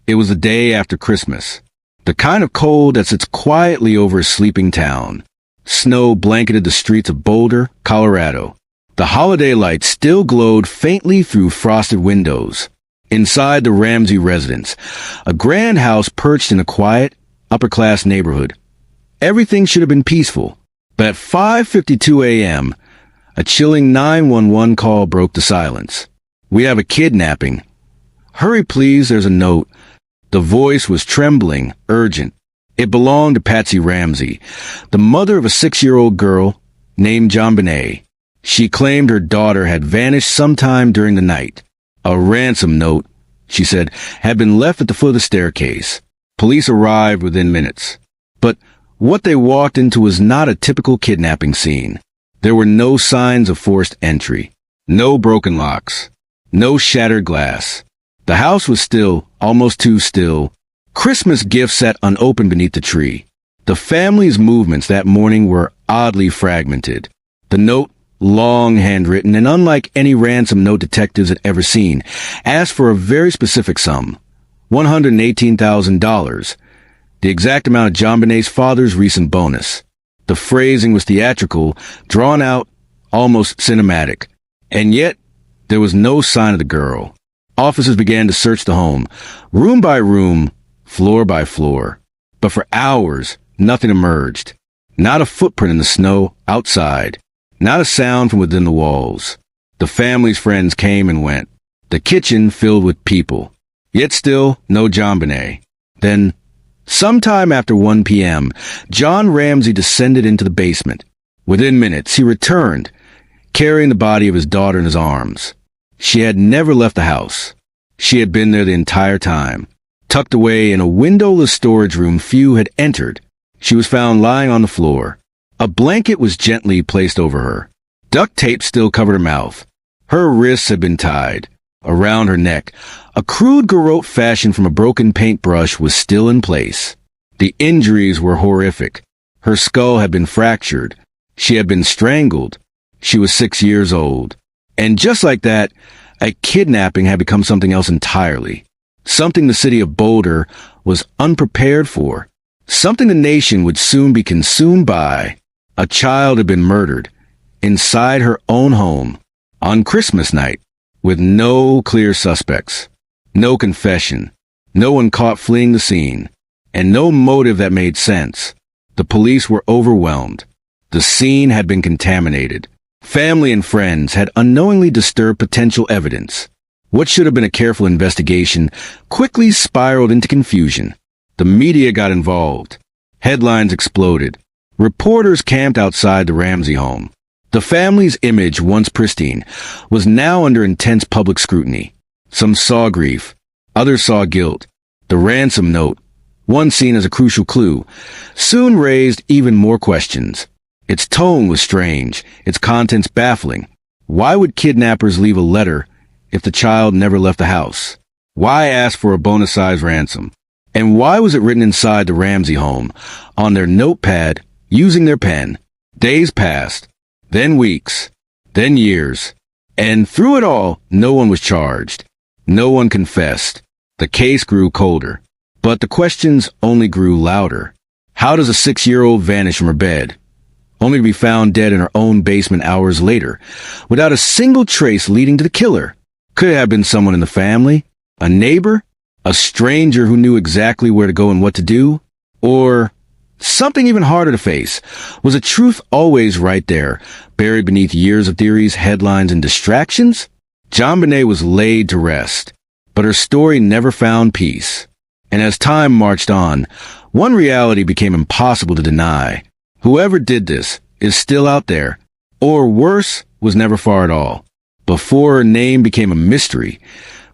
It was the day after Christmas. The kind of cold that sits quietly over a sleeping town. Snow blanketed the streets of Boulder, Colorado. The holiday lights still glowed faintly through frosted windows. Inside the Ramsey residence, a grand house perched in a quiet, upper-class neighborhood. Everything should have been peaceful, but at 5:52 a.m., a chilling 911 call broke the silence. "We have a kidnapping." "Hurry, please, there's a note." The voice was trembling, urgent. It belonged to Patsy Ramsey, the mother of a 6-year-old girl named JonBenét. She claimed her daughter had vanished sometime during the night. A ransom note, she said, had been left at the foot of the staircase. Police arrived within minutes. But what they walked into was not a typical kidnapping scene. There were no signs of forced entry, no broken locks, no shattered glass. The house was still, almost too still. Christmas gifts sat unopened beneath the tree. The family's movements that morning were oddly fragmented. The note, long handwritten and unlike any ransom note detectives had ever seen, asked for a very specific sum, $118,000, the exact amount of JonBenét's father's recent bonus. The phrasing was theatrical, drawn out, almost cinematic. And yet, there was no sign of the girl. Officers began to search the home, room by room, floor by floor. But for hours, nothing emerged. Not a footprint in the snow outside. Not a sound from within the walls. The family's friends came and went. The kitchen filled with people. Yet still, no JonBenét. Then, sometime after 1 p.m., John Ramsey descended into the basement. Within minutes, he returned, carrying the body of his daughter in his arms. She had never left the house. She had been there the entire time. Tucked away in a windowless storage room few had entered, she was found lying on the floor. A blanket was gently placed over her. Duct tape still covered her mouth. Her wrists had been tied. Around her neck, a crude garrote fashioned from a broken paintbrush was still in place. The injuries were horrific. Her skull had been fractured. She had been strangled. She was 6 years old. And just like that, a kidnapping had become something else entirely. Something the city of Boulder was unprepared for. Something the nation would soon be consumed by. A child had been murdered inside her own home on Christmas night with no clear suspects, no confession, no one caught fleeing the scene, and no motive that made sense. The police were overwhelmed. The scene had been contaminated. Family and friends had unknowingly disturbed potential evidence. What should have been a careful investigation quickly spiraled into confusion. The media got involved. Headlines exploded. Reporters camped outside the Ramsey home. The family's image, once pristine, was now under intense public scrutiny. Some saw grief. Others saw guilt. The ransom note, one seen as a crucial clue, soon raised even more questions. Its tone was strange, its contents baffling. Why would kidnappers leave a letter if the child never left the house? Why ask for a bonus-sized ransom? And why was it written inside the Ramsey home, on their notepad, using their pen? Days passed, then weeks, then years. And through it all, no one was charged. No one confessed. The case grew colder. But the questions only grew louder. How does a 6-year-old vanish from her bed, only to be found dead in her own basement hours later, without a single trace leading to the killer? Could it have been someone in the family? A neighbor? A stranger who knew exactly where to go and what to do? Or something even harder to face? Was the truth always right there, buried beneath years of theories, headlines, and distractions? JonBenét was laid to rest, but her story never found peace. And as time marched on, one reality became impossible to deny. Whoever did this is still out there, or worse, was never far at all. Before her name became a mystery,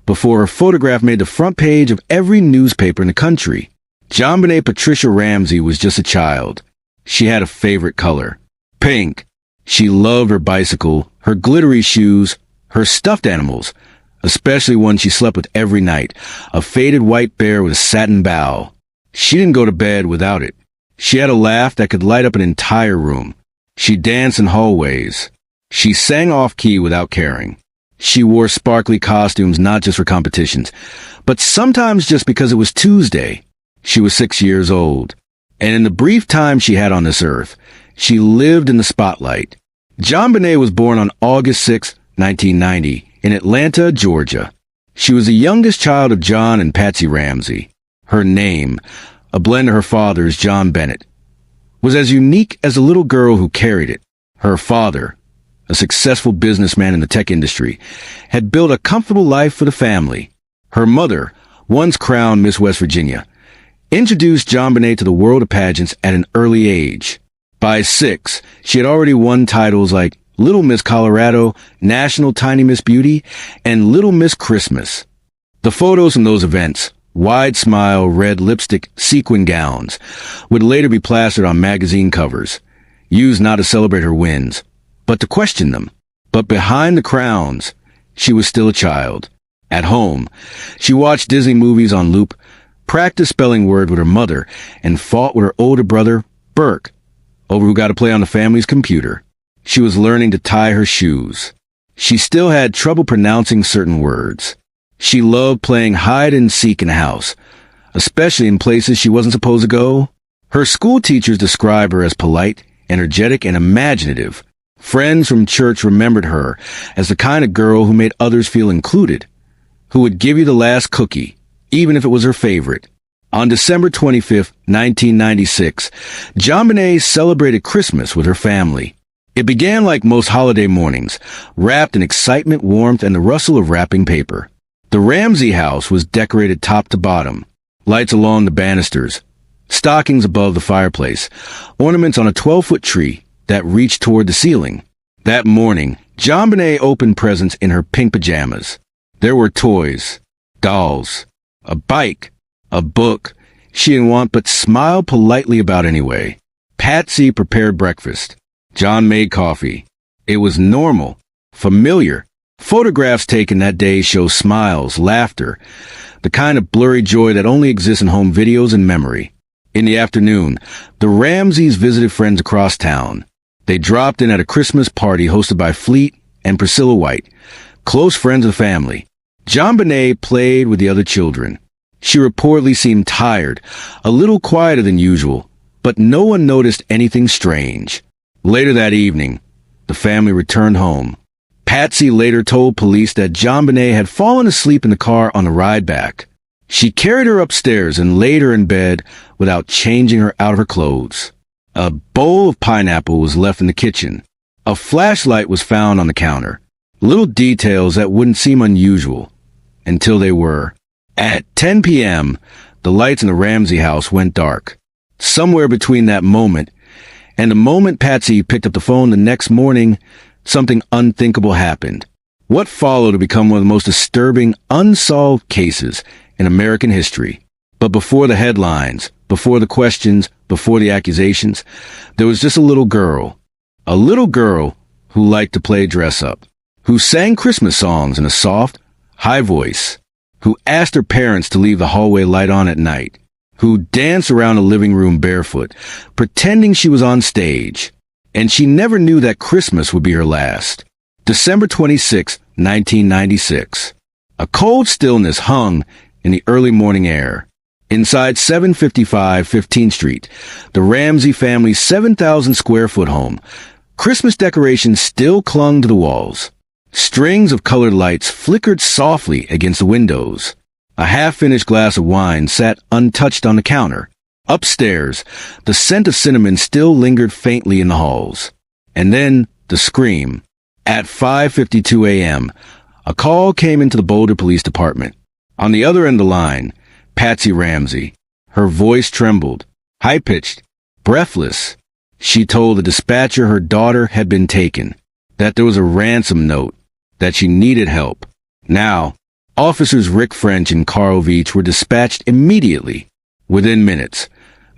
before her photograph made the front page of every newspaper in the country, JonBenét Patricia Ramsey was just a child. She had a favorite color, pink. She loved her bicycle, her glittery shoes, her stuffed animals, especially one she slept with every night, a faded white bear with a satin bow. She didn't go to bed without it. She had a laugh that could light up an entire room. She danced in hallways. She sang off-key without caring. She wore sparkly costumes not just for competitions, but sometimes just because it was Tuesday. She was 6 years old, and in the brief time she had on this earth, she lived in the spotlight. JonBenét was born on August 6, 1990, in Atlanta, Georgia. She was the youngest child of John and Patsy Ramsey. Her name, a blend of her father's, JonBenét, was as unique as the little girl who carried it. Her father, a successful businessman in the tech industry, had built a comfortable life for the family. Her mother, once crowned Miss West Virginia, introduced JonBenét to the world of pageants at an early age. By 6, she had already won titles like Little Miss Colorado, National Tiny Miss Beauty, and Little Miss Christmas. The photos from those events, wide smile, red lipstick, sequin gowns, would later be plastered on magazine covers, used not to celebrate her wins, but to question them. But behind the crowns, she was still a child. At home, she watched Disney movies on loop, practiced spelling words with her mother, and fought with her older brother, Burke, over who got to play on the family's computer. She was learning to tie her shoes. She still had trouble pronouncing certain words. She loved playing hide and seek in the house, especially in places she wasn't supposed to go. Her school teachers described her as polite, energetic, and imaginative. Friends from church remembered her as the kind of girl who made others feel included, who would give you the last cookie, even if it was her favorite. On December 25, 1996, JonBenét celebrated Christmas with her family. It began like most holiday mornings, wrapped in excitement, warmth, and the rustle of wrapping paper. The Ramsey house was decorated top to bottom, lights along the banisters, stockings above the fireplace, ornaments on a 12-foot tree that reached toward the ceiling. That morning, JonBenét opened presents in her pink pajamas. There were toys, dolls, a bike, a book she didn't want but smiled politely about anyway. Patsy prepared breakfast. John made coffee. It was normal, familiar. Photographs taken that day show smiles, laughter, the kind of blurry joy that only exists in home videos and memory. In the afternoon, the Ramseys visited friends across town. They dropped in at a Christmas party hosted by Fleet and Priscilla White, close friends of the family. JonBenét played with the other children. She reportedly seemed tired, a little quieter than usual, but no one noticed anything strange. Later that evening, the family returned home. Patsy later told police that JonBenét had fallen asleep in the car on the ride back. She carried her upstairs and laid her in bed without changing her out of her clothes. A bowl of pineapple was left in the kitchen. A flashlight was found on the counter. Little details that wouldn't seem unusual, until they were. At 10 p.m., the lights in the Ramsey house went dark. Somewhere between that moment and the moment Patsy picked up the phone the next morning, something unthinkable happened. What followed to become one of the most disturbing, unsolved cases in American history. But before the headlines, before the questions, before the accusations, there was just a little girl who liked to play dress-up, who sang Christmas songs in a soft, high voice, who asked her parents to leave the hallway light on at night, who danced around the living room barefoot, pretending she was on stage. And she never knew that Christmas would be her last. December 26, 1996. A cold stillness hung in the early morning air. Inside 755 15th Street, the Ramsey family's 7,000-square-foot home, Christmas decorations still clung to the walls. Strings of colored lights flickered softly against the windows. A half-finished glass of wine sat untouched on the counter. Upstairs, the scent of cinnamon still lingered faintly in the halls. And then, the scream. At 5:52 a.m., a call came into the Boulder Police Department. On the other end of the line, Patsy Ramsey. Her voice trembled, high-pitched, breathless. She told the dispatcher her daughter had been taken, that there was a ransom note, that she needed help. Now, officers Rick French and Carl Veach were dispatched immediately. Within minutes,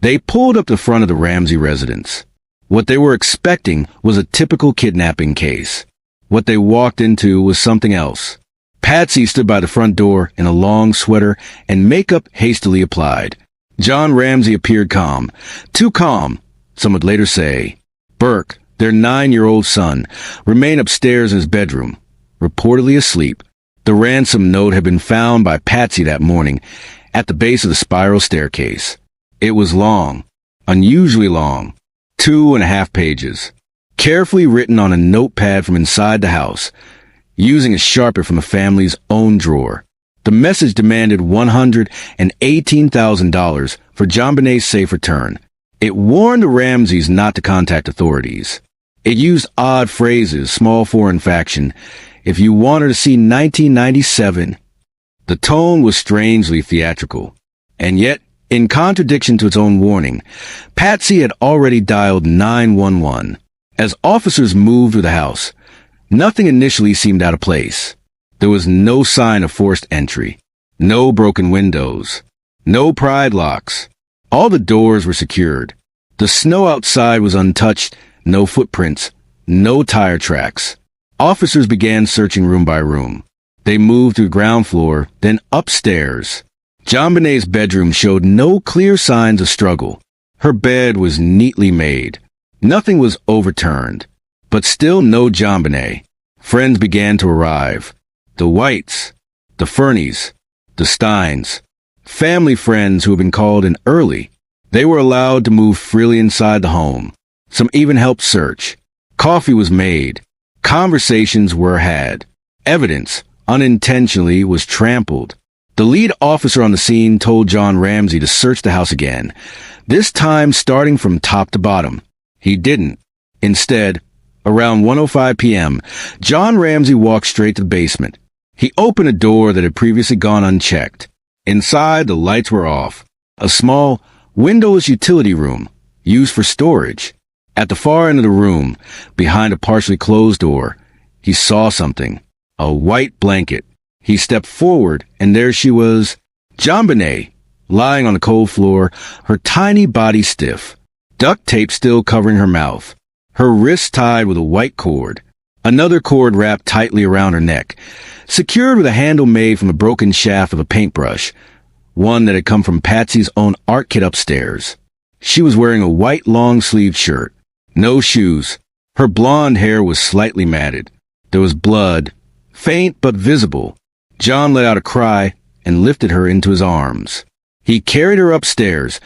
they pulled up the front of the Ramsey residence. What they were expecting was a typical kidnapping case. What they walked into was something else. Patsy stood by the front door in a long sweater and makeup hastily applied. John Ramsey appeared calm. Too calm, some would later say. Burke, their 9-year-old son, remained upstairs in his bedroom, reportedly asleep. The ransom note had been found by Patsy that morning at the base of the spiral staircase. It was long, unusually long, 2.5 pages, carefully written on a notepad from inside the house, using a Sharpie from the family's own drawer. The message demanded $118,000 for JonBenét's safe return. It warned the Ramseys not to contact authorities. It used odd phrases, small foreign faction, if you wanted to see 1997. The tone was strangely theatrical. And yet, in contradiction to its own warning, Patsy had already dialed 911. As officers moved through the house, nothing initially seemed out of place. There was no sign of forced entry, no broken windows, no pried locks. All the doors were secured. The snow outside was untouched, no footprints, no tire tracks. Officers began searching room by room. They moved through the ground floor, then upstairs. JonBenét's bedroom showed no clear signs of struggle. Her bed was neatly made. Nothing was overturned, but still no JonBenét. Friends began to arrive. The Whites, the Fernies, the Steins, family friends who had been called in early. They were allowed to move freely inside the home. Some even helped search. Coffee was made. Conversations were had. Evidence, unintentionally, was trampled. The lead officer on the scene told John Ramsey to search the house again, this time starting from top to bottom. He didn't. Instead, around 1:05 p.m., John Ramsey walked straight to the basement. He opened a door that had previously gone unchecked. Inside, the lights were off. A small, windowless utility room, used for storage. At the far end of the room, behind a partially closed door, he saw something. A white blanket. He stepped forward, and there she was, JonBenét, lying on the cold floor, her tiny body stiff, duct tape still covering her mouth, her wrists tied with a white cord, another cord wrapped tightly around her neck, secured with a handle made from the broken shaft of a paintbrush, one that had come from Patsy's own art kit upstairs. She was wearing a white long-sleeved shirt, no shoes. Her blonde hair was slightly matted. There was blood, faint but visible. John let out a cry and lifted her into his arms. He carried her upstairs,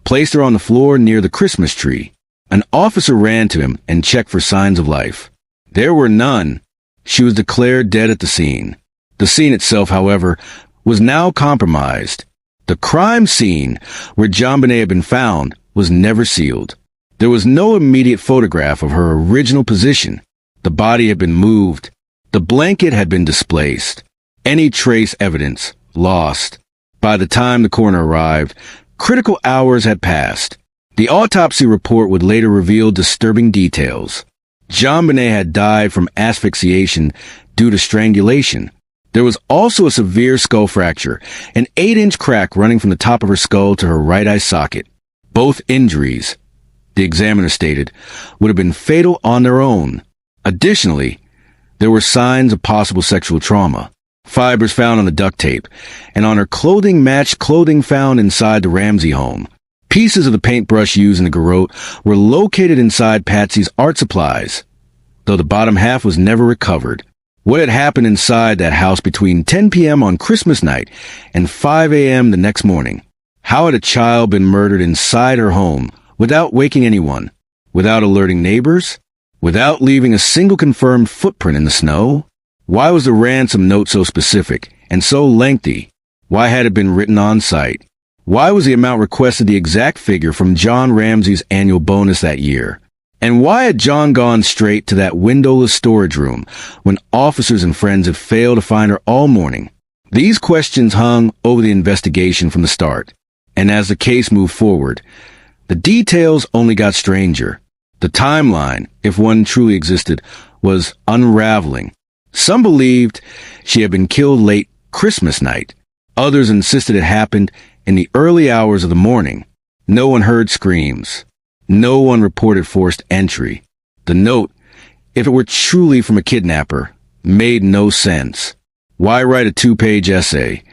placed her on the floor near the Christmas tree. An officer ran to him and checked for signs of life. There were none. She was declared dead at the scene. The scene itself, however, was now compromised. The crime scene, where JonBenet had been found, was never sealed. There was no immediate photograph of her original position. The body had been moved. The blanket had been displaced. Any trace evidence lost. By the time the coroner arrived, critical hours had passed. The autopsy report would later reveal disturbing details. JonBenet had died from asphyxiation due to strangulation. There was also a severe skull fracture, an 8-inch crack running from the top of her skull to her right eye socket. Both injuries, the examiner stated, would have been fatal on their own. Additionally, there were signs of possible sexual trauma. Fibers found on the duct tape, and on her clothing matched clothing found inside the Ramsey home. Pieces of the paintbrush used in the garrote were located inside Patsy's art supplies, though the bottom half was never recovered. What had happened inside that house between 10 p.m. on Christmas night and 5 a.m. the next morning? How had a child been murdered inside her home without waking anyone, without alerting neighbors, without leaving a single confirmed footprint in the snow? Why was the ransom note so specific and so lengthy? Why had it been written on site? Why was the amount requested the exact figure from John Ramsey's annual bonus that year? And why had John gone straight to that windowless storage room when officers and friends had failed to find her all morning? These questions hung over the investigation from the start, and as the case moved forward, the details only got stranger. The timeline, if one truly existed, was unraveling. Some believed she had been killed late Christmas night. Others insisted it happened in the early hours of the morning. No one heard screams. No one reported forced entry. The note, if it were truly from a kidnapper, made no sense. Why write a 2-page essay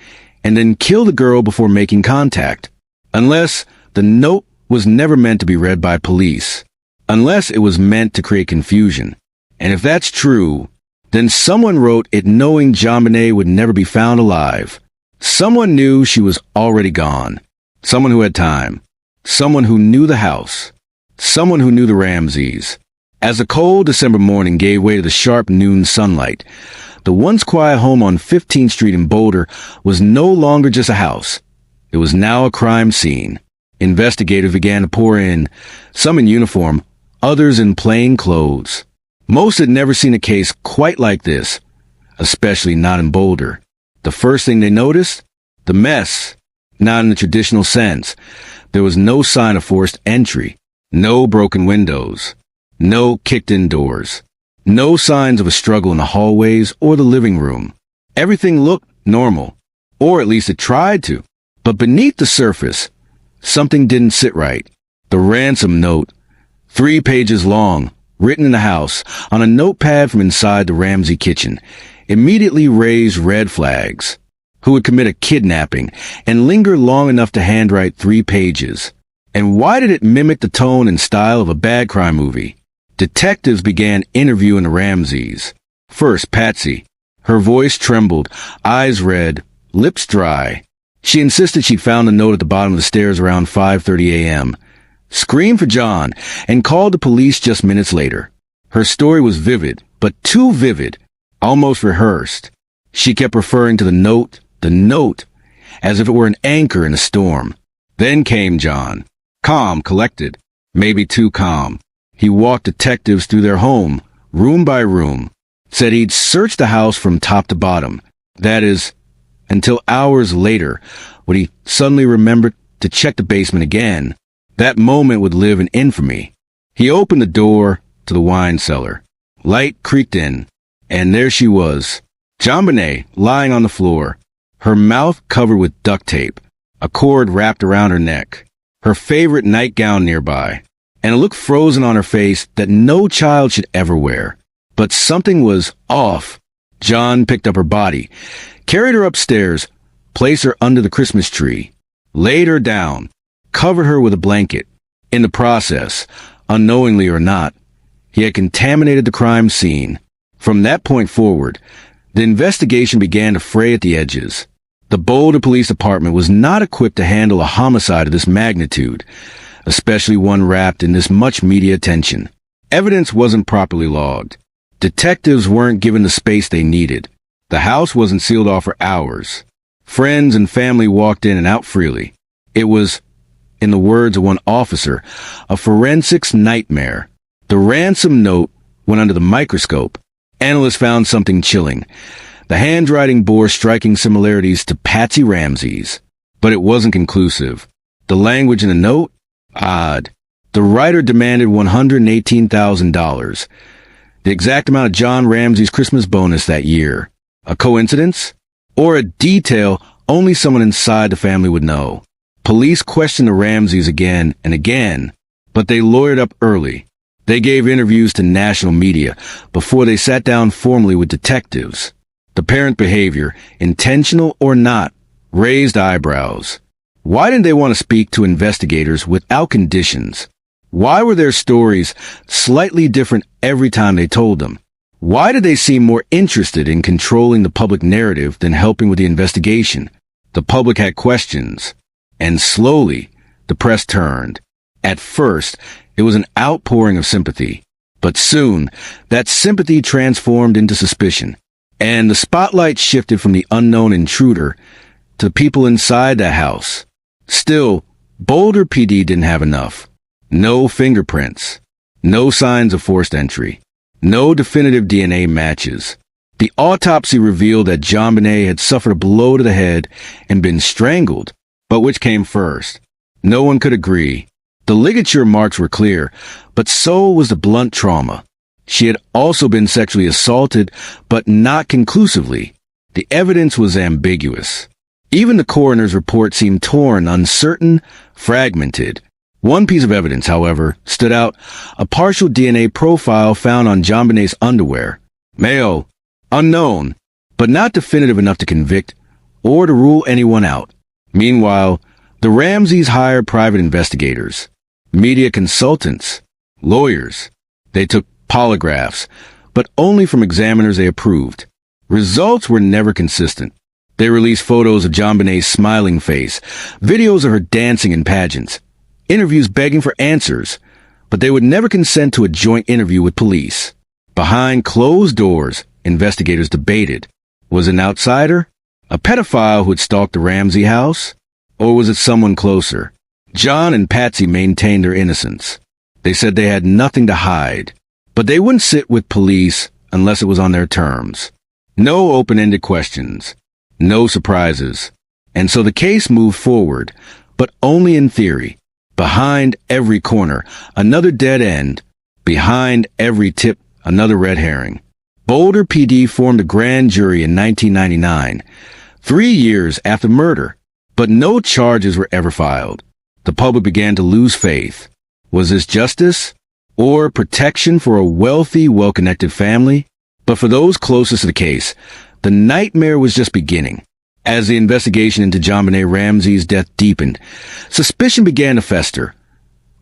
and then kill the girl before making contact? Unless the note was never meant to be read by police. Unless it was meant to create confusion. And if that's true, Then someone wrote it knowing JonBenét would never be found alive. Someone knew she was already gone. Someone who had time. Someone who knew the house. Someone who knew the Ramseys. As the cold December morning gave way to the sharp noon sunlight, the once quiet home on 15th Street in Boulder was no longer just a house. It was now a crime scene. Investigators began to pour in, some in uniform, others in plain clothes. Most had never seen a case quite like this, especially not in Boulder. The first thing they noticed? The mess. Not in the traditional sense. There was no sign of forced entry, no broken windows, no kicked-in doors, no signs of a struggle in the hallways or the living room. Everything looked normal, or at least it tried to. But beneath the surface, something didn't sit right. The ransom note, 3 pages long, written in the house, on a notepad from inside the Ramsey kitchen, immediately raised red flags. Who would commit a kidnapping and linger long enough to handwrite 3 pages? And why did it mimic the tone and style of a bad crime movie? Detectives began interviewing the Ramseys. First, Patsy. Her voice trembled, eyes red, lips dry. She insisted she found the note at the bottom of the stairs around 5:30 a.m., screamed for John, and called the police just minutes later. Her story was vivid, but too vivid, almost rehearsed. She kept referring to the note, as if it were an anchor in a storm. Then came John. Calm, collected, maybe too calm. He walked detectives through their home, room by room, said he'd searched the house from top to bottom. That is, until hours later, when he suddenly remembered to check the basement again. That moment would live in infamy. He opened the door to the wine cellar. Light creaked in, and there she was, JonBenét, lying on the floor, her mouth covered with duct tape, a cord wrapped around her neck, her favorite nightgown nearby, and a look frozen on her face that no child should ever wear. But something was off. John picked up her body, carried her upstairs, placed her under the Christmas tree, laid her down, covered her with a blanket. In the process, unknowingly or not, he had contaminated the crime scene. From that point forward, the investigation began to fray at the edges. The Boulder Police Department was not equipped to handle a homicide of this magnitude, especially one wrapped in this much media attention. Evidence wasn't properly logged. Detectives weren't given the space they needed. The house wasn't sealed off for hours. Friends and family walked in and out freely. It was, in the words of one officer, a forensics nightmare. The ransom note went under the microscope. Analysts found something chilling. The handwriting bore striking similarities to Patsy Ramsey's, but it wasn't conclusive. The language in the note? Odd. The writer demanded $118,000, the exact amount of John Ramsey's Christmas bonus that year. A coincidence? Or a detail only someone inside the family would know? Police questioned the Ramseys again and again, but they lawyered up early. They gave interviews to national media before they sat down formally with detectives. The parent behavior, intentional or not, raised eyebrows. Why didn't they want to speak to investigators without conditions? Why were their stories slightly different every time they told them? Why did they seem more interested in controlling the public narrative than helping with the investigation? The public had questions, and slowly, the press turned. At first, it was an outpouring of sympathy, but soon, that sympathy transformed into suspicion, and the spotlight shifted from the unknown intruder to the people inside that house. Still, Boulder PD didn't have enough. No fingerprints, no signs of forced entry, no definitive DNA matches. The autopsy revealed that JonBenét had suffered a blow to the head and been strangled. But which came first? No one could agree. The ligature marks were clear, but so was the blunt trauma. She had also been sexually assaulted, but not conclusively. The evidence was ambiguous. Even the coroner's report seemed torn, uncertain, fragmented. One piece of evidence, however, stood out: a partial DNA profile found on JonBenét's underwear. Male, unknown, but not definitive enough to convict or to rule anyone out. Meanwhile, the Ramseys hired private investigators, media consultants, lawyers. They took polygraphs, but only from examiners they approved. Results were never consistent. They released photos of JonBenét's smiling face, videos of her dancing in pageants, interviews begging for answers, but they would never consent to a joint interview with police. Behind closed doors, investigators debated. Was it an outsider? A pedophile who had stalked the Ramsey house? Or was it someone closer? John and Patsy maintained their innocence. They said they had nothing to hide, but they wouldn't sit with police unless it was on their terms. No open-ended questions. No surprises. And so the case moved forward, but only in theory. Behind every corner, another dead end. Behind every tip, another red herring. Boulder PD formed a grand jury in 1999, 3 years after murder, but no charges were ever filed. The public began to lose faith. Was this justice or protection for a wealthy, well-connected family? But for those closest to the case, the nightmare was just beginning. As the investigation into JonBenét Ramsey's death deepened, suspicion began to fester.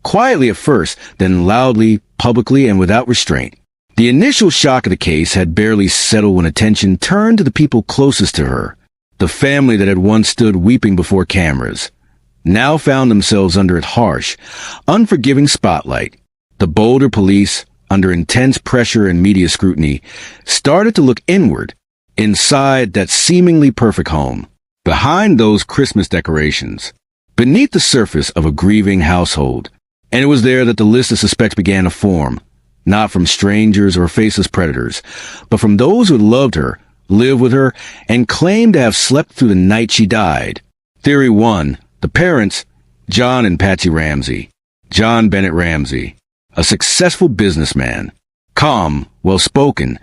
Quietly at first, then loudly, publicly, and without restraint. The initial shock of the case had barely settled when attention turned to the people closest to her. The family that had once stood weeping before cameras now found themselves under its harsh, unforgiving spotlight. The Boulder police, under intense pressure and media scrutiny, started to look inward, inside that seemingly perfect home, behind those Christmas decorations, beneath the surface of a grieving household. And it was there that the list of suspects began to form, not from strangers or faceless predators, but from those who loved her, lived with her, and claimed to have slept through the night she died. Theory 1. The parents, John and Patsy Ramsey. JonBenét Ramsey, a successful businessman, calm, well-spoken,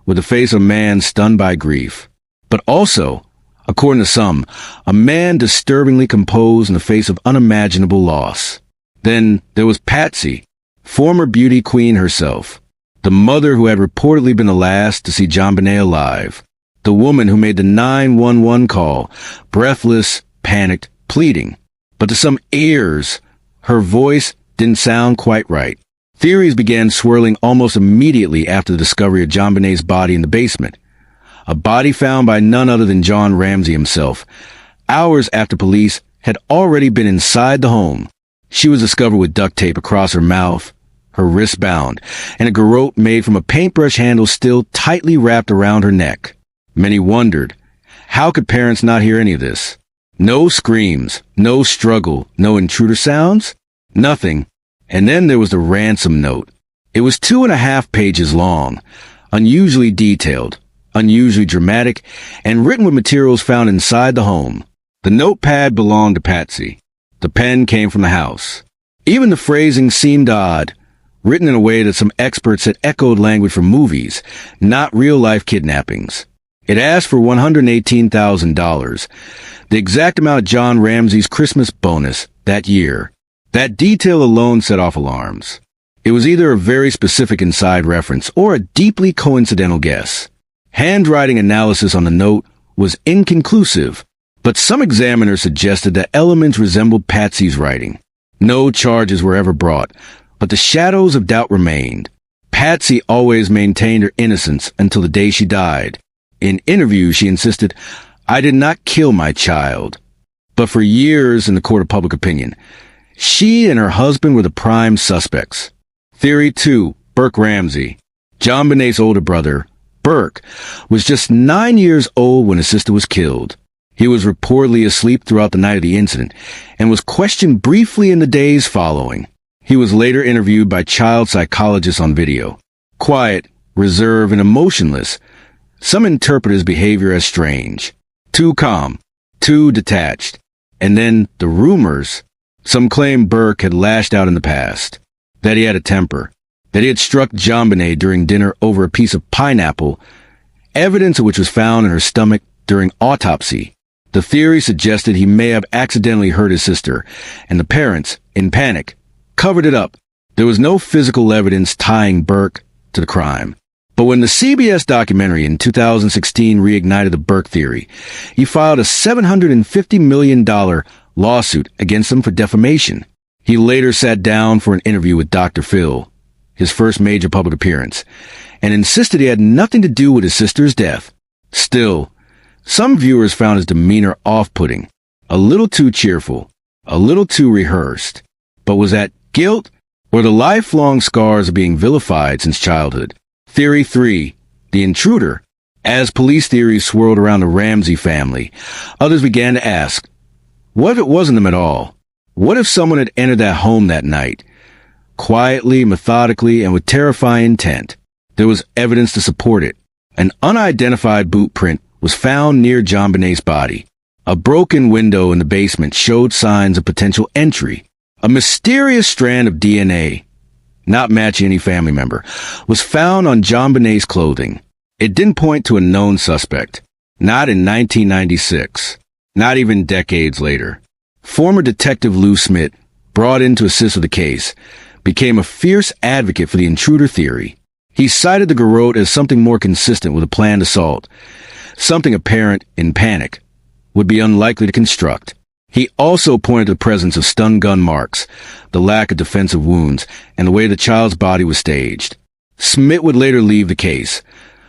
with the face of a man stunned by grief. But also, according to some, a man disturbingly composed in the face of unimaginable loss. Then there was Patsy, former beauty queen herself, the mother who had reportedly been the last to see JonBenét alive, the woman who made the 911 call, breathless, panicked, pleading. But to some ears, her voice didn't sound quite right. Theories began swirling almost immediately after the discovery of JonBenét's body in the basement, a body found by none other than John Ramsey himself, hours after police had already been inside the home. She was discovered with duct tape across her mouth, her wrists bound, and a garrote made from a paintbrush handle still tightly wrapped around her neck. Many wondered, how could parents not hear any of this? No screams, no struggle, no intruder sounds, nothing. And then there was the ransom note. It was 2.5 pages long, unusually detailed, unusually dramatic, and written with materials found inside the home. The notepad belonged to Patsy. The pen came from the house. Even the phrasing seemed odd, written in a way that some experts had echoed language from movies, not real-life kidnappings. It asked for $118,000, the exact amount of John Ramsey's Christmas bonus that year. That detail alone set off alarms. It was either a very specific inside reference or a deeply coincidental guess. Handwriting analysis on the note was inconclusive, but some examiners suggested that elements resembled Patsy's writing. No charges were ever brought, but the shadows of doubt remained. Patsy always maintained her innocence until the day she died. In interviews, she insisted, "I did not kill my child." But for years in the court of public opinion, she and her husband were the prime suspects. Theory 2, Burke Ramsey. JonBenét's older brother, Burke, was just 9 years old when his sister was killed. He was reportedly asleep throughout the night of the incident and was questioned briefly in the days following. He was later interviewed by child psychologists on video. Quiet, reserved, and emotionless. Some interpret his behavior as strange. Too calm, too detached. And then the rumors. Some claim Burke had lashed out in the past, that he had a temper, that he had struck JonBenét during dinner over a piece of pineapple, evidence of which was found in her stomach during autopsy. The theory suggested he may have accidentally hurt his sister, and the parents, in panic, covered it up. There was no physical evidence tying Burke to the crime. But when the CBS documentary in 2016 reignited the Burke theory, he filed a $750 million lawsuit against him for defamation. He later sat down for an interview with Dr. Phil, his first major public appearance, and insisted he had nothing to do with his sister's death. Still, some viewers found his demeanor off-putting, a little too cheerful, a little too rehearsed. But was that guilt or the lifelong scars of being vilified since childhood? Theory 3, the intruder. As police theories swirled around the Ramsey family, others began to ask, what if it wasn't them at all? What if someone had entered that home that night? Quietly, methodically, and with terrifying intent. There was evidence to support it. An unidentified boot print was found near JonBenét's body. A broken window in the basement showed signs of potential entry. A mysterious strand of DNA, not matching any family member, was found on JonBenét's clothing. It didn't point to a known suspect. Not in 1996. Not even decades later. Former Detective Lou Smith, brought in to assist with the case, became a fierce advocate for the intruder theory. He cited the garrote as something more consistent with a planned assault, something a parent, in panic, would be unlikely to construct. He also pointed to the presence of stun gun marks, the lack of defensive wounds, and the way the child's body was staged. Smith would later leave the case,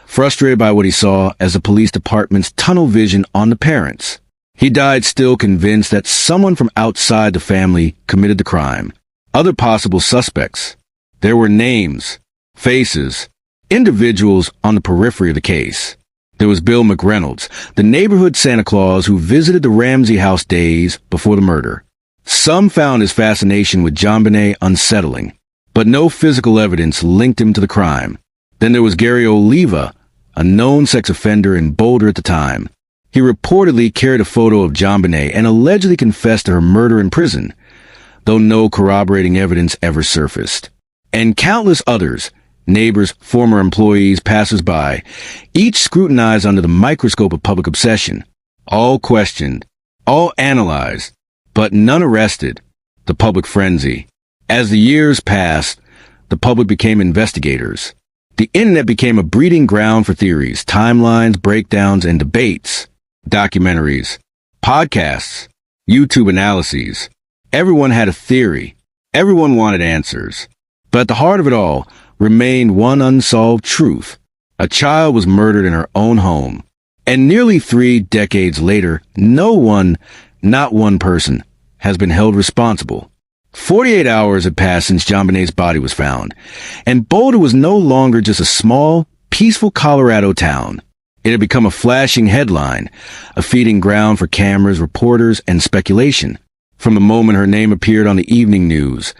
frustrated by what he saw as the police department's tunnel vision on the parents. He died still convinced that someone from outside the family committed the crime. Other possible suspects. There were names, faces, individuals on the periphery of the case. There was Bill McReynolds, the neighborhood Santa Claus who visited the Ramsey house days before the murder. Some found his fascination with JonBenét unsettling, but no physical evidence linked him to the crime. Then there was Gary Oliva, a known sex offender in Boulder at the time. He reportedly carried a photo of JonBenét and allegedly confessed to her murder in prison, though no corroborating evidence ever surfaced. And countless others, neighbors, former employees, passers-by, each scrutinized under the microscope of public obsession. All questioned, all analyzed, but none arrested. The public frenzy. As the years passed, the public became investigators. The internet became a breeding ground for theories, timelines, breakdowns, and debates. Documentaries, podcasts, YouTube analyses. Everyone had a theory. Everyone wanted answers. But at the heart of it all remained one unsolved truth. A child was murdered in her own home. And nearly 3 decades later, no one, not one person, has been held responsible. 48 hours had passed since JonBenét's body was found, and Boulder was no longer just a small, peaceful Colorado town. It had become a flashing headline, a feeding ground for cameras, reporters, and speculation. From the moment her name appeared on the evening news,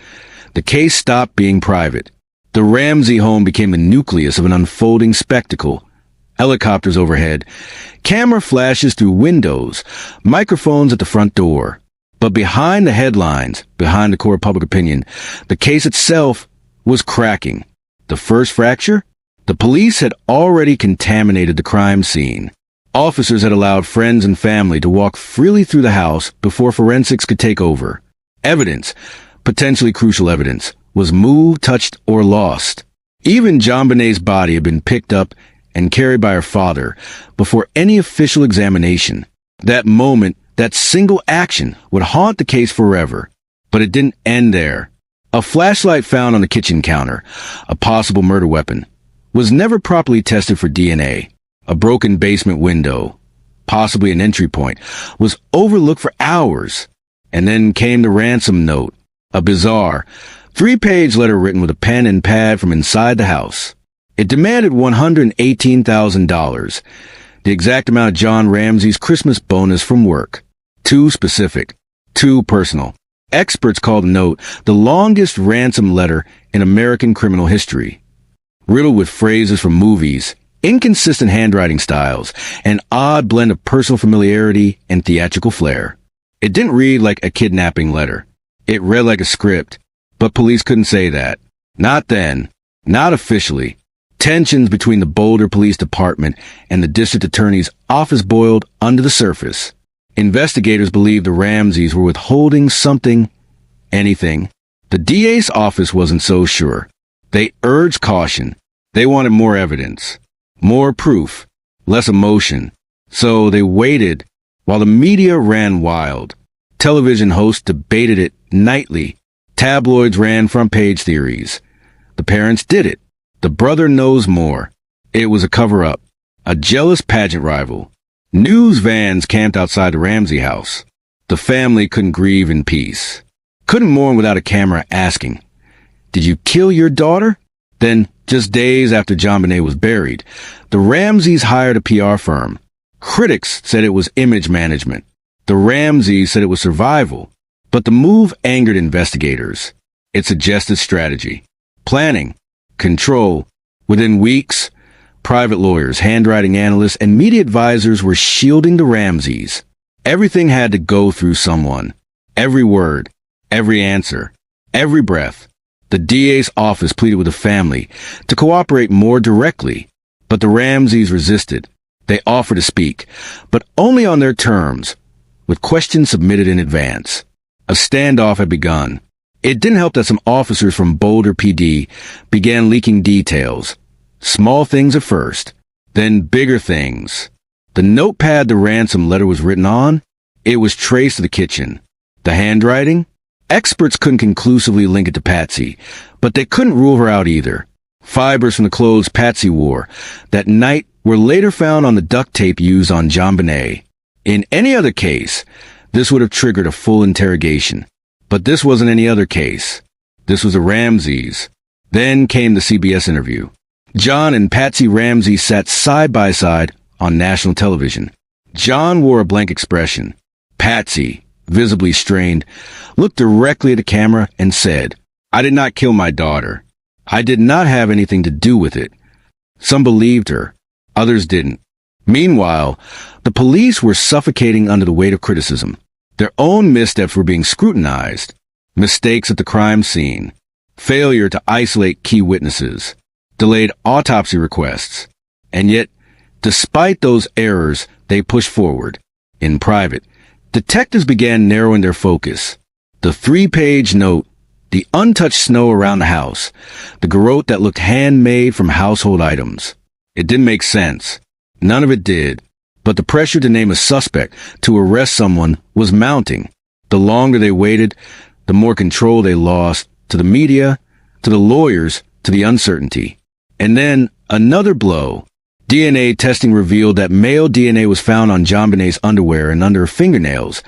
the case stopped being private. The Ramsey home became the nucleus of an unfolding spectacle. Helicopters overhead, camera flashes through windows, microphones at the front door. But behind the headlines, behind the core of public opinion, the case itself was cracking. The first fracture? The police had already contaminated the crime scene. Officers had allowed friends and family to walk freely through the house before forensics could take over. Evidence, potentially crucial evidence, was moved, touched, or lost. Even JonBenét's body had been picked up and carried by her father before any official examination. That moment, that single action, would haunt the case forever. But it didn't end there. A flashlight found on the kitchen counter, a possible murder weapon, was never properly tested for DNA. A broken basement window, possibly an entry point, was overlooked for hours. And then came the ransom note, a bizarre 3-page letter written with a pen and pad from inside the house. It demanded $118,000, the exact amount of John Ramsey's Christmas bonus from work. Too specific, too personal. Experts called the note the longest ransom letter in American criminal history. Riddled with phrases from movies, inconsistent handwriting styles, an odd blend of personal familiarity and theatrical flair. It didn't read like a kidnapping letter. It read like a script, but police couldn't say that. Not then. Not officially. Tensions between the Boulder Police Department and the district attorney's office boiled under the surface. Investigators believed the Ramseys were withholding something, anything. The DA's office wasn't so sure. They urged caution. They wanted more evidence, more proof, less emotion. So they waited while the media ran wild. Television hosts debated it nightly. Tabloids ran front-page theories. The parents did it. The brother knows more. It was a cover-up. A jealous pageant rival. News vans camped outside the Ramsey house. The family couldn't grieve in peace. Couldn't mourn without a camera asking, "Did you kill your daughter?" Then, just days after JonBenét was buried, the Ramseys hired a PR firm. Critics said it was image management. The Ramseys said it was survival. But the move angered investigators. It suggested strategy, planning, control. Within weeks, private lawyers, handwriting analysts, and media advisors were shielding the Ramseys. Everything had to go through someone. Every word, every answer, every breath. The DA's office pleaded with the family to cooperate more directly, but the Ramseys resisted. They offered to speak, but only on their terms, with questions submitted in advance. A standoff had begun. It didn't help that some officers from Boulder PD began leaking details. Small things at first, then bigger things. The notepad the ransom letter was written on, it was traced to the kitchen. The handwriting? Experts couldn't conclusively link it to Patsy, but they couldn't rule her out either. Fibers from the clothes Patsy wore that night were later found on the duct tape used on JonBenét. In any other case, this would have triggered a full interrogation. But this wasn't any other case. This was the Ramseys. Then came the CBS interview. John and Patsy Ramsey sat side by side on national television. John wore a blank expression. Patsy, visibly strained, looked directly at the camera and said, "I did not kill my daughter. I did not have anything to do with it." Some believed her. Others didn't. Meanwhile, the police were suffocating under the weight of criticism. Their own missteps were being scrutinized. Mistakes at the crime scene. Failure to isolate key witnesses. Delayed autopsy requests. And yet, despite those errors, they pushed forward. In private, detectives began narrowing their focus. The 3-page note, the untouched snow around the house, the garrote that looked handmade from household items. It didn't make sense. None of it did. But the pressure to name a suspect, to arrest someone, was mounting. The longer they waited, the more control they lost to the media, to the lawyers, to the uncertainty. And then another blow. DNA testing revealed that male DNA was found on JonBenét's underwear and under her fingernails,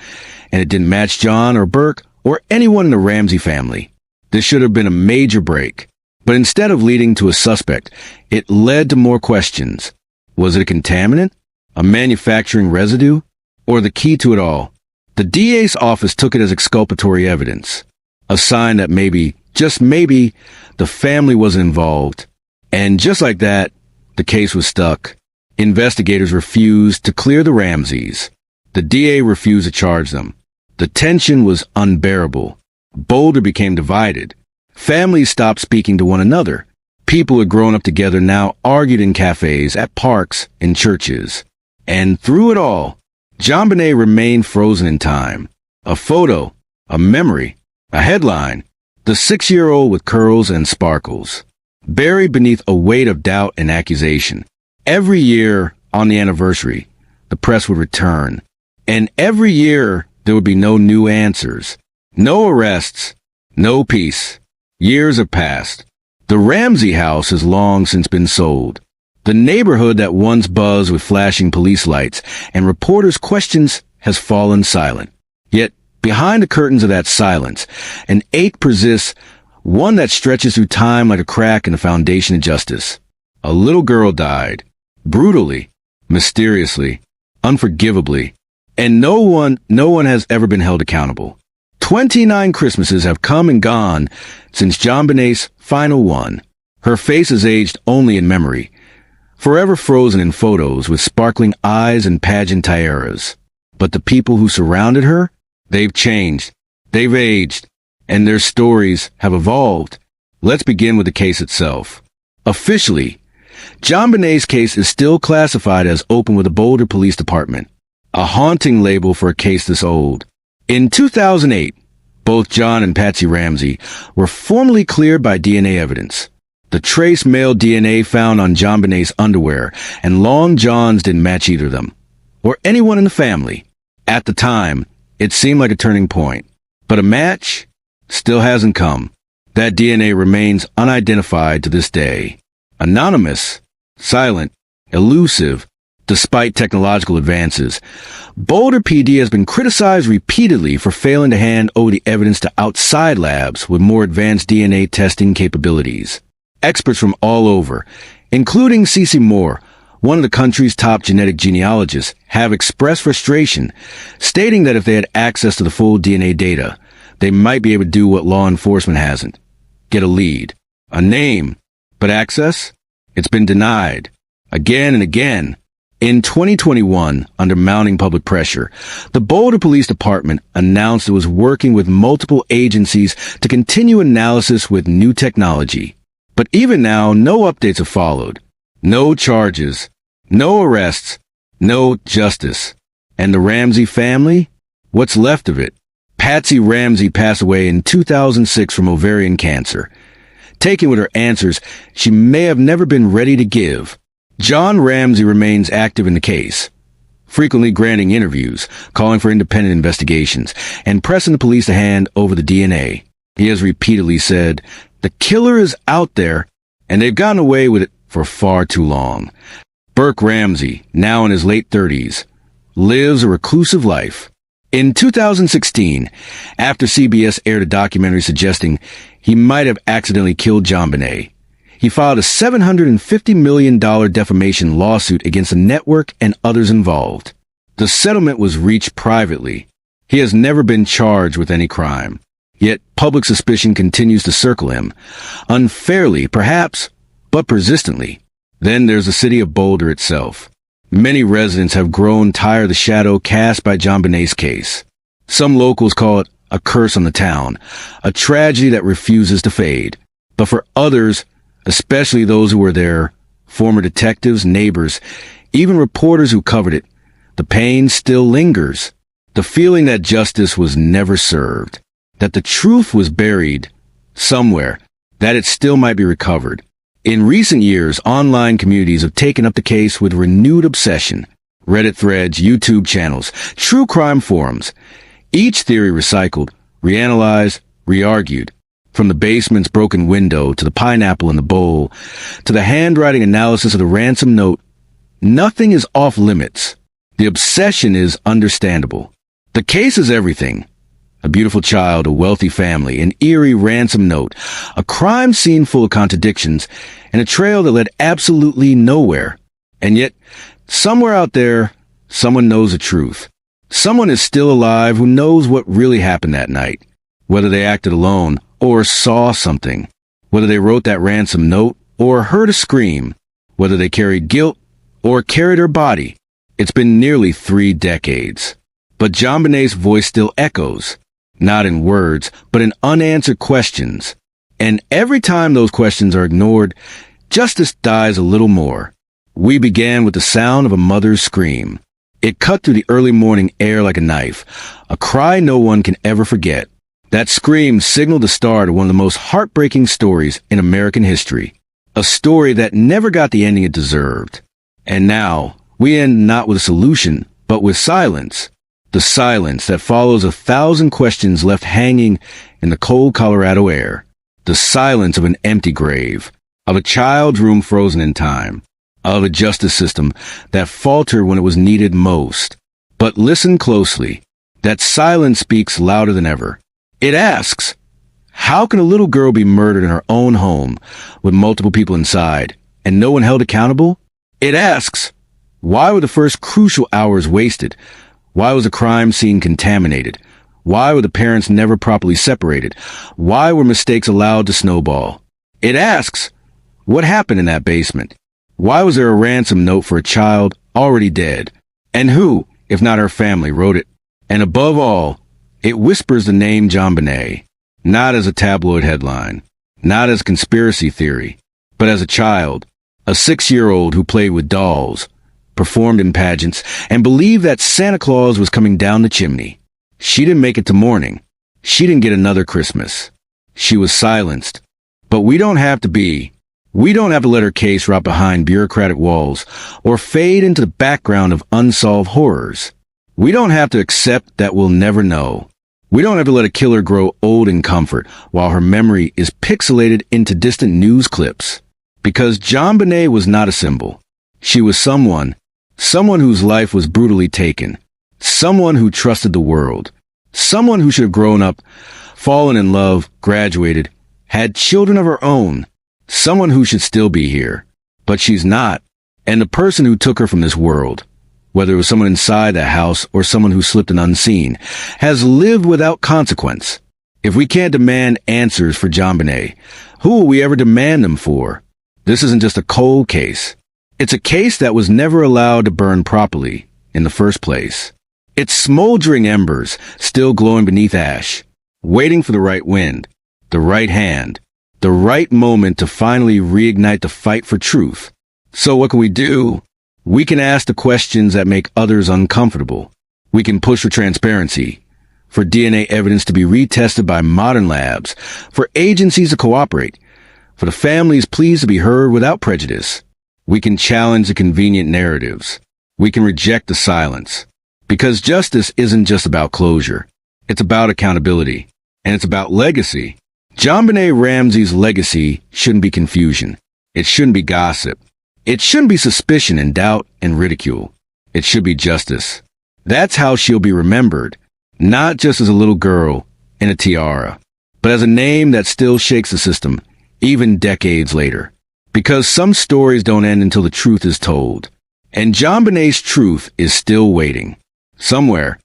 and it didn't match John or Burke or anyone in the Ramsey family. This should have been a major break. But instead of leading to a suspect, it led to more questions. Was it a contaminant? A manufacturing residue? Or the key to it all? The DA's office took it as exculpatory evidence. A sign that maybe, just maybe, the family wasn't involved. And just like that, the case was stuck. Investigators refused to clear the Ramseys. The DA refused to charge them. The tension was unbearable. Boulder became divided. Families stopped speaking to one another. People who had grown up together now argued in cafes, at parks, in churches. And through it all, JonBenét remained frozen in time. A photo, a memory, a headline, the 6-year-old with curls and sparkles, buried beneath a weight of doubt and accusation. Every year, on the anniversary, the press would return. And every year, there would be no new answers. No arrests. No peace. Years have passed. The Ramsey house has long since been sold. The neighborhood that once buzzed with flashing police lights and reporters' questions has fallen silent. Yet, behind the curtains of that silence, an ache persists, one that stretches through time like a crack in the foundation of justice. A little girl died. Brutally. Mysteriously. Unforgivably. And no one has ever been held accountable. 29 Christmases have come and gone since JonBenét's final one. Her face has aged only in memory, forever frozen in photos with sparkling eyes and pageant tiaras. But the people who surrounded her, they've changed, they've aged, and their stories have evolved. Let's begin with the case itself. Officially, JonBenét's case is still classified as open with the Boulder Police Department, a haunting label for a case this old. In 2008, both John and Patsy Ramsey were formally cleared by DNA evidence. The trace male DNA found on JonBenét's underwear and Long John's didn't match either of them, or anyone in the family. At the time, it seemed like a turning point. But a match still hasn't come. That DNA remains unidentified to this day. Anonymous, silent, elusive, despite technological advances, Boulder PD has been criticized repeatedly for failing to hand over the evidence to outside labs with more advanced DNA testing capabilities. Experts from all over, including Cece Moore, one of the country's top genetic genealogists, have expressed frustration, stating that if they had access to the full DNA data, they might be able to do what law enforcement hasn't. Get a lead, a name, but access? It's been denied. Again and again. In 2021, under mounting public pressure, the Boulder Police Department announced it was working with multiple agencies to continue analysis with new technology. But even now, no updates have followed. No charges, no arrests, no justice. And the Ramsey family? What's left of it? Patsy Ramsey passed away in 2006 from ovarian cancer. Taken with her answers, she may have never been ready to give. John Ramsey remains active in the case, frequently granting interviews, calling for independent investigations, and pressing the police to hand over the DNA. He has repeatedly said, "The killer is out there, and they've gotten away with it for far too long." Burke Ramsey, now in his late 30s, lives a reclusive life. In 2016, after CBS aired a documentary suggesting he might have accidentally killed JonBenét, he filed a $750 million defamation lawsuit against the network and others involved. The settlement was reached privately. He has never been charged with any crime. Yet public suspicion continues to circle him. Unfairly, perhaps, but persistently. Then there's the city of Boulder itself. Many residents have grown tired of the shadow cast by JonBenét's case. Some locals call it a curse on the town, a tragedy that refuses to fade. But for others, especially those who were there, former detectives, neighbors, even reporters who covered it, the pain still lingers. The feeling that justice was never served, that the truth was buried somewhere, that it still might be recovered. In recent years, online communities have taken up the case with renewed obsession. Reddit threads, YouTube channels, true crime forums. Each theory recycled, reanalyzed, re-argued. From the basement's broken window to the pineapple in the bowl, to the handwriting analysis of the ransom note, nothing is off limits. The obsession is understandable. The case is everything. A beautiful child, a wealthy family, an eerie ransom note, a crime scene full of contradictions, and a trail that led absolutely nowhere. And yet, somewhere out there, someone knows the truth. Someone is still alive who knows what really happened that night, whether they acted alone or saw something, whether they wrote that ransom note or heard a scream, whether they carried guilt or carried her body. It's been nearly 3 decades. But JonBenét's voice still echoes, not in words, but in unanswered questions. And every time those questions are ignored, justice dies a little more. We began with the sound of a mother's scream. It cut through the early morning air like a knife, a cry no one can ever forget. That scream signaled the start of one of the most heartbreaking stories in American history. A story that never got the ending it deserved. And now, we end not with a solution, but with silence. The silence that follows 1,000 questions left hanging in the cold Colorado air. The silence of an empty grave, of a child's room frozen in time, of a justice system that faltered when it was needed most. But listen closely. That silence speaks louder than ever. It asks, how can a little girl be murdered in her own home with multiple people inside and no one held accountable? It asks, why were the first crucial hours wasted? Why was the crime scene contaminated? Why were the parents never properly separated? Why were mistakes allowed to snowball? It asks, what happened in that basement? Why was there a ransom note for a child already dead? And who, if not her family, wrote it? And above all, it whispers the name JonBenét, not as a tabloid headline, not as conspiracy theory, but as a child, a 6-year-old who played with dolls, performed in pageants, and believed that Santa Claus was coming down the chimney. She didn't make it to morning. She didn't get another Christmas. She was silenced. But we don't have to let her case rot behind bureaucratic walls or fade into the background of unsolved horrors. We don't have to accept that we'll never know. We don't have to let a killer grow old in comfort while her memory is pixelated into distant news clips. Because JonBenét was not a symbol. She was someone whose life was brutally taken, someone who trusted the world, someone who should have grown up, fallen in love, graduated, had children of her own, someone who should still be here. But she's not. And the person who took her from this world, whether it was someone inside the house or someone who slipped in unseen, has lived without consequence. If we can't demand answers for JonBenét, who will we ever demand them for? This isn't just a cold case. It's a case that was never allowed to burn properly in the first place. It's smoldering embers, still glowing beneath ash, waiting for the right wind, the right hand, the right moment to finally reignite the fight for truth. So what can we do? We can ask the questions that make others uncomfortable. We can push for transparency, for DNA evidence to be retested by modern labs, for agencies to cooperate, for the families' pleas to be heard without prejudice. We can challenge the convenient narratives. We can reject the silence. Because justice isn't just about closure. It's about accountability. And it's about legacy. JonBenét Ramsey's legacy shouldn't be confusion. It shouldn't be gossip. It shouldn't be suspicion and doubt and ridicule. It should be justice. That's how she'll be remembered, not just as a little girl in a tiara, but as a name that still shakes the system, even decades later. Because some stories don't end until the truth is told. And JonBenét's truth is still waiting. Somewhere,